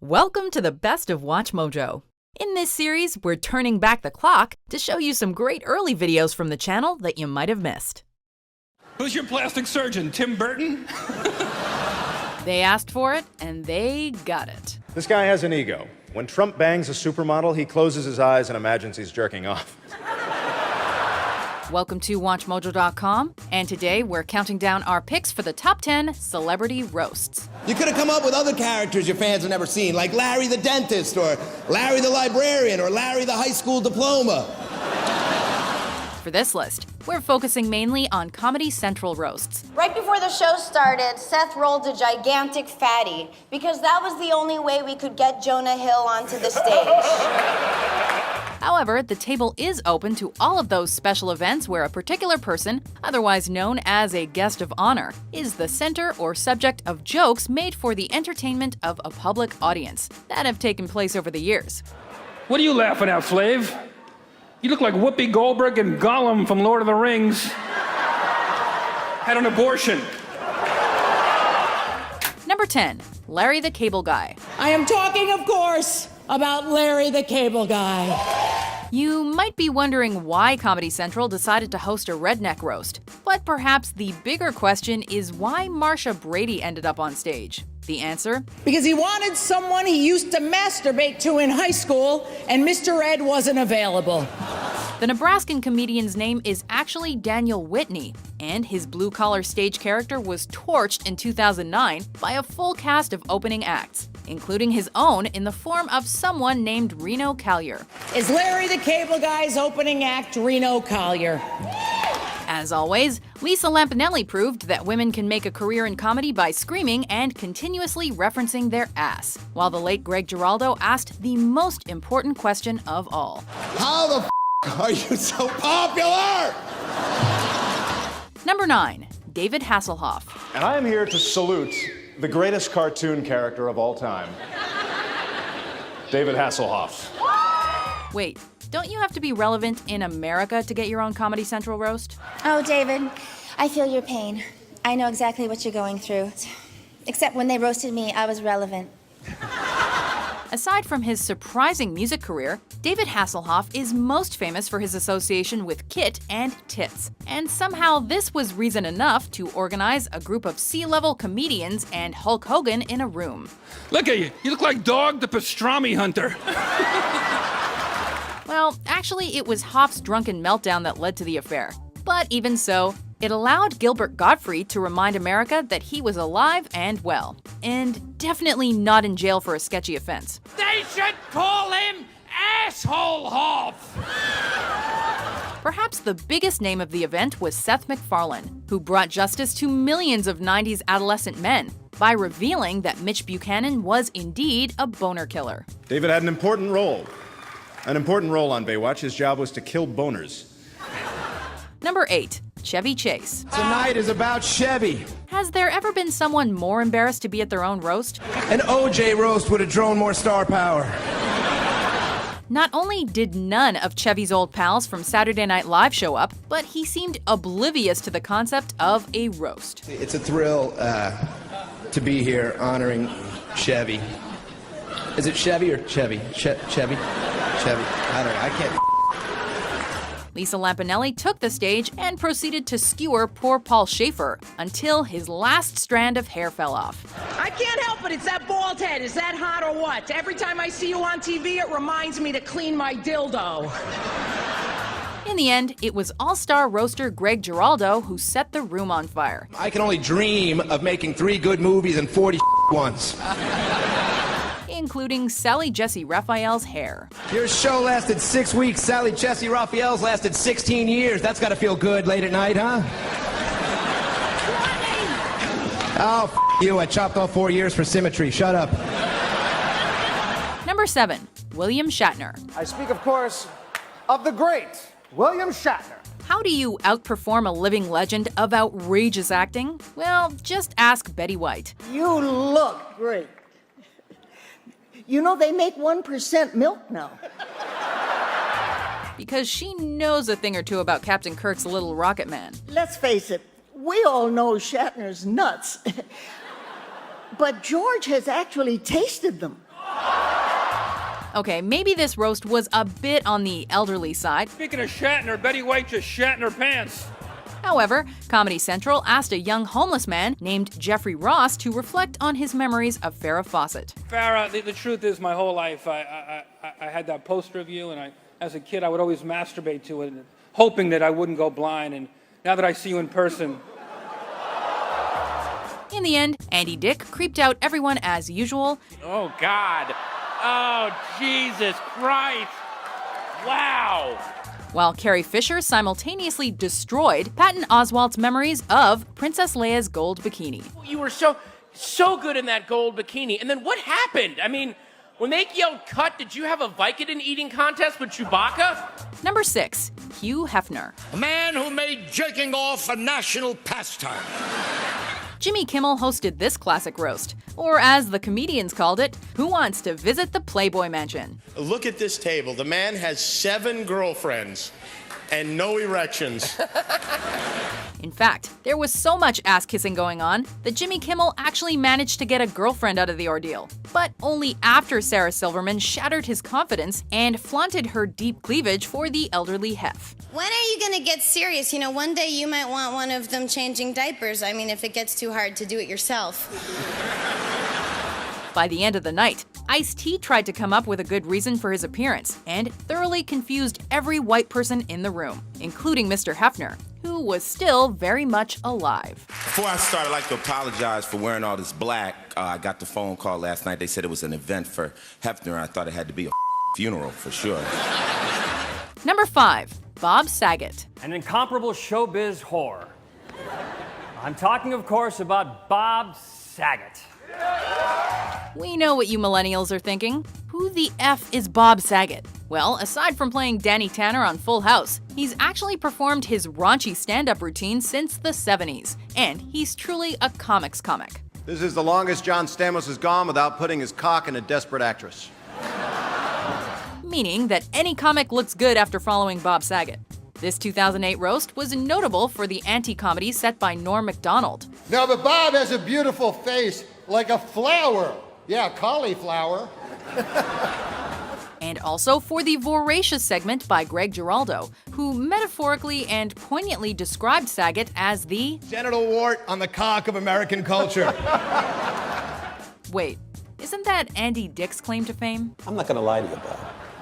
Welcome to the best of WatchMojo. In this series, we're turning back the clock to show you some great early videos from the channel that you might have missed. Who's your plastic surgeon, Tim Burton? They asked for it, and they got it. This guy has an ego. When Trump bangs a supermodel, he closes his eyes and imagines he's jerking off. Welcome to WatchMojo.com, and today we're counting down our picks for the top 10 celebrity roasts. You could have come up with other characters your fans have never seen, like Larry the dentist, or Larry the librarian, or Larry the high school diploma. For this list, we're focusing mainly on Comedy Central roasts. Right before the show started, Seth rolled a gigantic fatty because that was the only way we could get Jonah Hill onto the stage. However, the table is open to all of those special events where a particular person, otherwise known as a guest of honor, is the center or subject of jokes made for the entertainment of a public audience that have taken place over the years. What are you laughing at, Flav? You look like Whoopi Goldberg and Gollum from Lord of the Rings. Had an abortion. Number 10, Larry the Cable Guy. I am talking, of course, about Larry the Cable Guy. You might be wondering why Comedy Central decided to host a redneck roast, but perhaps the bigger question is why Marsha Brady ended up on stage. The answer? Because he wanted someone he used to masturbate to in high school, and Mr. Ed wasn't available. The Nebraskan comedian's name is actually Daniel Whitney, and his blue-collar stage character was torched in 2009 by a full cast of opening acts, including his own in the form of someone named Reno Collier. Is Larry the Cable Guy's opening act Reno Collier? As always, Lisa Lampanelli proved that women can make a career in comedy by screaming and continuously referencing their ass, while the late Greg Giraldo asked the most important question of all. How the are you so popular? Number 9, David Hasselhoff. And I am here to salute the greatest cartoon character of all time, David Hasselhoff. Wait, don't you have to be relevant in America to get your own Comedy Central roast? Oh, David, I feel your pain. I know exactly what you're going through. Except when they roasted me, I was relevant. Aside from his surprising music career, David Hasselhoff is most famous for his association with Kit and Tits. And somehow this was reason enough to organize a group of C-level comedians and Hulk Hogan in a room. Look at you. You look like Dog the Pastrami Hunter. Well, actually, it was Hoff's drunken meltdown that led to the affair. But even so, it allowed Gilbert Gottfried to remind America that he was alive and well, and definitely not in jail for a sketchy offense. They should call him Asshole Hoff. Perhaps the biggest name of the event was Seth MacFarlane, who brought justice to millions of 90s adolescent men by revealing that Mitch Buchanan was indeed a boner killer. David had an important role on Baywatch. His job was to kill boners. Number 8, Chevy Chase. Tonight is about Chevy. Has there ever been someone more embarrassed to be at their own roast? An OJ roast would have drawn more star power. Not only did none of Chevy's old pals from Saturday Night Live show up, but he seemed oblivious to the concept of a roast. It's a thrill to be here honoring Chevy. Is it Chevy or Chevy? Chevy? Chevy? I don't know. I can't. Lisa Lampanelli took the stage and proceeded to skewer poor Paul Schaefer until his last strand of hair fell off. I can't help it. It's that bald head. Is that hot or what? Every time I see you on TV, it reminds me to clean my dildo. In the end, it was all-star roaster Greg Giraldo who set the room on fire. I can only dream of making 3 good movies and 40 ones. Including Sally Jesse Raphael's hair. Your show lasted 6 weeks. Sally Jesse Raphael's lasted 16 years. That's got to feel good late at night, huh? Oh, you. I chopped off 4 years for symmetry. Shut up. Number 7, William Shatner. I speak, of course, of the great William Shatner. How do you outperform a living legend of outrageous acting? Well, just ask Betty White. You look great. You know, they make 1% milk now. Because she knows a thing or two about Captain Kirk's Little Rocket Man. Let's face it, we all know Shatner's nuts. But George has actually tasted them. Okay, maybe this roast was a bit on the elderly side. Speaking of Shatner, Betty White just shat in her pants. However, Comedy Central asked a young homeless man named Jeffrey Ross to reflect on his memories of Farrah Fawcett. Farrah, the truth is, my whole life, I had that poster of you, and as a kid, I would always masturbate to it, hoping that I wouldn't go blind, and now that I see you in person... In the end, Andy Dick creeped out everyone as usual. Oh, God. Oh, Jesus Christ. Wow. While Carrie Fisher simultaneously destroyed Patton Oswalt's memories of Princess Leia's gold bikini. You were so good in that gold bikini. And then what happened? I mean, when they yelled cut, did you have a Vicodin eating contest with Chewbacca? Number 6, Hugh Hefner. A man who made jerking off a national pastime. Jimmy Kimmel hosted this classic roast, or as the comedians called it, Who Wants to Visit the Playboy Mansion? Look at this table. The man has 7 girlfriends and no erections. In fact, there was so much ass-kissing going on that Jimmy Kimmel actually managed to get a girlfriend out of the ordeal. But only after Sarah Silverman shattered his confidence and flaunted her deep cleavage for the elderly Hef. When are you gonna get serious? You know, one day you might want one of them changing diapers. I mean, if it gets too hard to do it yourself. By the end of the night, Ice-T tried to come up with a good reason for his appearance and thoroughly confused every white person in the room, including Mr. Hefner, who was still very much alive. Before I start, I'd like to apologize for wearing all this black. I got the phone call last night. They said it was an event for Hefner. I thought it had to be a funeral for sure. Number 5, Bob Saget. An incomparable showbiz whore. I'm talking, of course, about Bob Saget. We know what you millennials are thinking. Who the F is Bob Saget? Well, aside from playing Danny Tanner on Full House, he's actually performed his raunchy stand-up routine since the 70s, and he's truly a comics comic. This is the longest John Stamos has gone without putting his cock in a desperate actress. Meaning that any comic looks good after following Bob Saget. This 2008 roast was notable for the anti-comedy set by Norm Macdonald. No, but Bob has a beautiful face, like a flower. Yeah, cauliflower. And also for the voracious segment by Greg Giraldo, who metaphorically and poignantly described Saget as the genital wart on the cock of American culture. Wait, isn't that Andy Dick's claim to fame? I'm not gonna lie to you, Bob.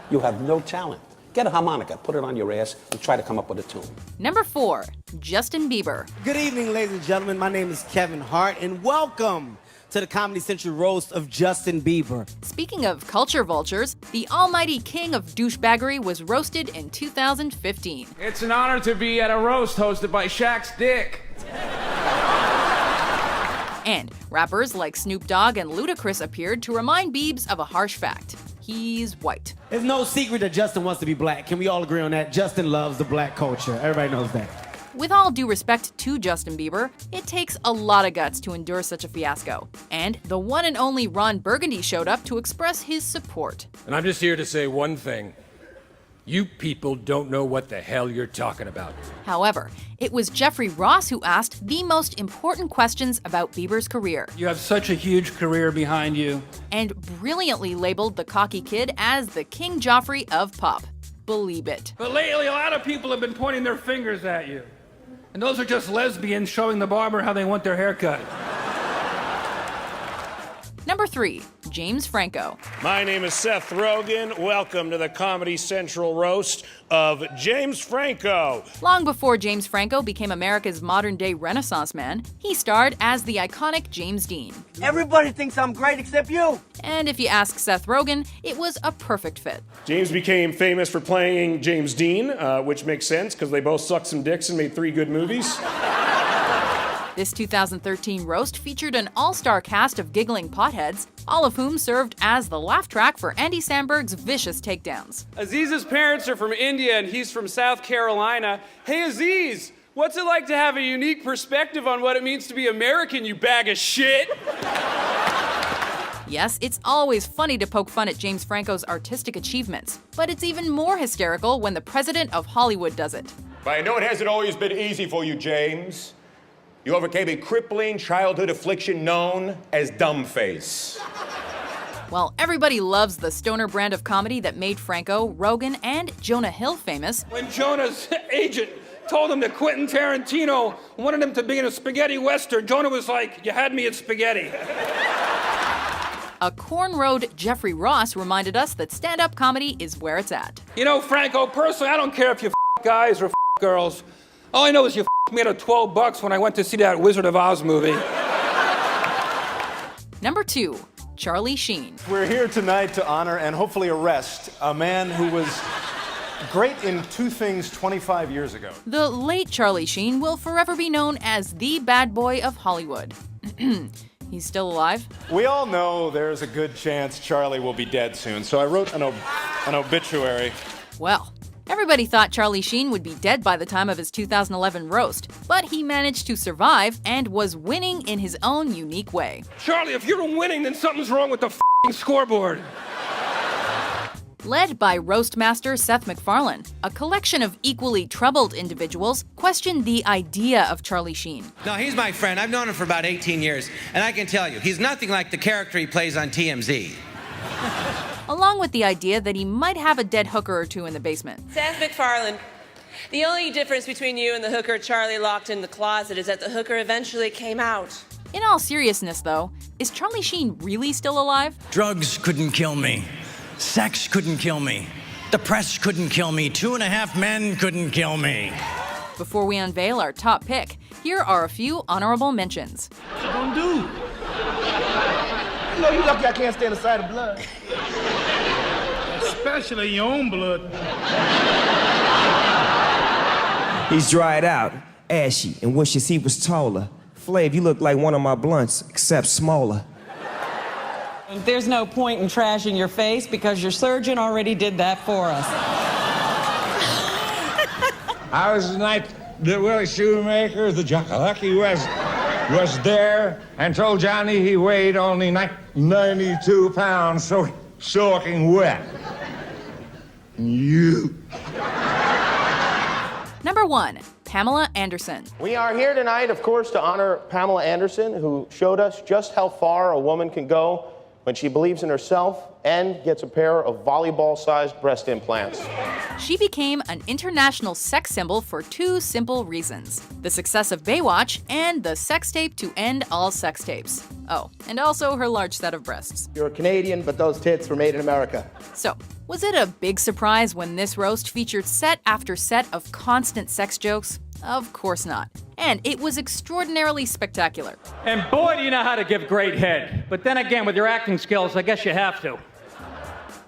You have no talent. Get a harmonica, put it on your ass, and try to come up with a tune. Number 4, Justin Bieber. Good evening, ladies and gentlemen. My name is Kevin Hart, and welcome to the Comedy Central roast of Justin Bieber. Speaking of culture vultures, the almighty king of douchebaggery was roasted in 2015. It's an honor to be at a roast hosted by Shaq's dick. And rappers like Snoop Dogg and Ludacris appeared to remind Biebs of a harsh fact. He's white. It's no secret that Justin wants to be black. Can we all agree on that? Justin loves the black culture. Everybody knows that. With all due respect to Justin Bieber, it takes a lot of guts to endure such a fiasco. And the one and only Ron Burgundy showed up to express his support. And I'm just here to say one thing. You people don't know what the hell you're talking about. However, it was Jeffrey Ross who asked the most important questions about Bieber's career. You have such a huge career behind you. And brilliantly labeled the cocky kid as the King Joffrey of pop. Believe it. But lately, a lot of people have been pointing their fingers at you. And those are just lesbians showing the barber how they want their hair cut. Number 3, James Franco. My name is Seth Rogen. Welcome to the Comedy Central roast of James Franco. Long before James Franco became America's modern-day Renaissance man, he starred as the iconic James Dean. Everybody thinks I'm great except you. And if you ask Seth Rogen, it was a perfect fit. James became famous for playing James Dean, which makes sense because they both sucked some dicks and made 3 good movies. This 2013 roast featured an all-star cast of giggling potheads, all of whom served as the laugh track for Andy Samberg's vicious takedowns. Aziz's parents are from India and he's from South Carolina. Hey Aziz, what's it like to have a unique perspective on what it means to be American, you bag of shit? Yes, it's always funny to poke fun at James Franco's artistic achievements, but it's even more hysterical when the president of Hollywood does it. But I know it hasn't always been easy for you, James. You overcame a crippling childhood affliction known as dumbface. While everybody loves the stoner brand of comedy that made Franco, Rogan, and Jonah Hill famous, When Jonah's agent told him that Quentin Tarantino wanted him to be in a spaghetti western, Jonah was like, "You had me at spaghetti." a cornrowed Jeffrey Ross reminded us that stand-up comedy is where it's at. You know, Franco, personally, I don't care if you guys or girls. All I know is you me out of $12 when I went to see that Wizard of Oz movie. Number 2, Charlie Sheen. We're here tonight to honor and hopefully arrest a man who was great in two things 25 years ago. The late Charlie Sheen will forever be known as the bad boy of Hollywood. He's still alive? We all know there's a good chance Charlie will be dead soon, so I wrote an obituary. Well, everybody thought Charlie Sheen would be dead by the time of his 2011 roast, but he managed to survive and was winning in his own unique way. Charlie, if you're winning, then something's wrong with the scoreboard. Led by roast master Seth MacFarlane, a collection of equally troubled individuals questioned the idea of Charlie Sheen. No, he's my friend. I've known him for about 18 years, and I can tell you, he's nothing like the character he plays on TMZ. Along with the idea that he might have a dead hooker or two in the basement. Seth MacFarlane, the only difference between you and the hooker Charlie locked in the closet is that the hooker eventually came out. In all seriousness, though, is Charlie Sheen really still alive? Drugs couldn't kill me. Sex couldn't kill me. The press couldn't kill me. 2.5 men couldn't kill me. Before we unveil our top pick, here are a few honorable mentions. What you gonna do? You know you lucky I can't stand the sight of blood. Especially your own blood. He's dried out, ashy, and wishes he was taller. Flav, you look like one of my blunts, except smaller. There's no point in trashing your face because your surgeon already did that for us. I was the night that Willie Shoemaker, the jockey, was there and told Johnny he weighed only 92 pounds, so soaking wet. You. Number 1, Pamela Anderson. We are here tonight, of course, to honor Pamela Anderson, who showed us just how far a woman can go when she believes in herself and gets a pair of volleyball-sized breast implants. She became an international sex symbol for 2 simple reasons: the success of Baywatch and the sex tape to end all sex tapes. Oh, and also her large set of breasts. You're a Canadian, but those tits were made in America. So, was it a big surprise when this roast featured set after set of constant sex jokes? Of course not. And it was extraordinarily spectacular. And boy, do you know how to give great head. But then again, with your acting skills, I guess you have to.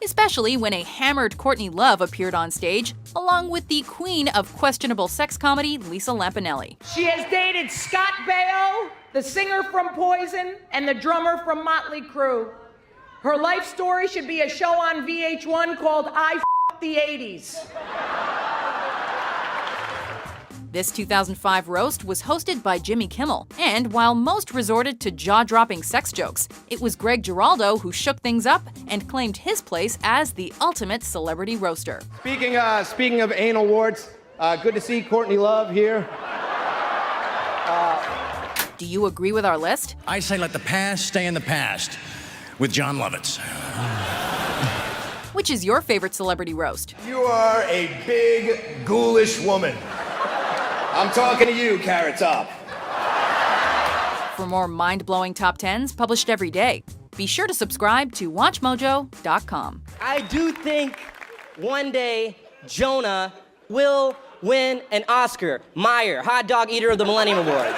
Especially when a hammered Courtney Love appeared on stage, along with the queen of questionable sex comedy, Lisa Lampanelli. She has dated Scott Baio, the singer from Poison, and the drummer from Motley Crue. Her life story should be a show on VH1 called I F***ed the 80s. This 2005 roast was hosted by Jimmy Kimmel, and while most resorted to jaw-dropping sex jokes, it was Greg Giraldo who shook things up and claimed his place as the ultimate celebrity roaster. Speaking of anal warts, good to see Courtney Love here. Do you agree with our list? I say let the past stay in the past, with John Lovitz. Which is your favorite celebrity roast? You are a big, ghoulish woman. I'm talking to you, Carrot Top. For more mind-blowing top 10s published every day, be sure to subscribe to WatchMojo.com. I do think one day Jonah will win an Oscar. Meyer, Hot Dog Eater of the Millennium Award.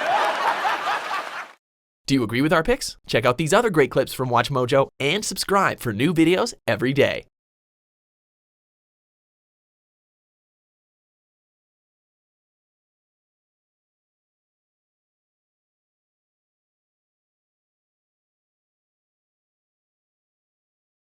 Do you agree with our picks? Check out these other great clips from WatchMojo and subscribe for new videos every day.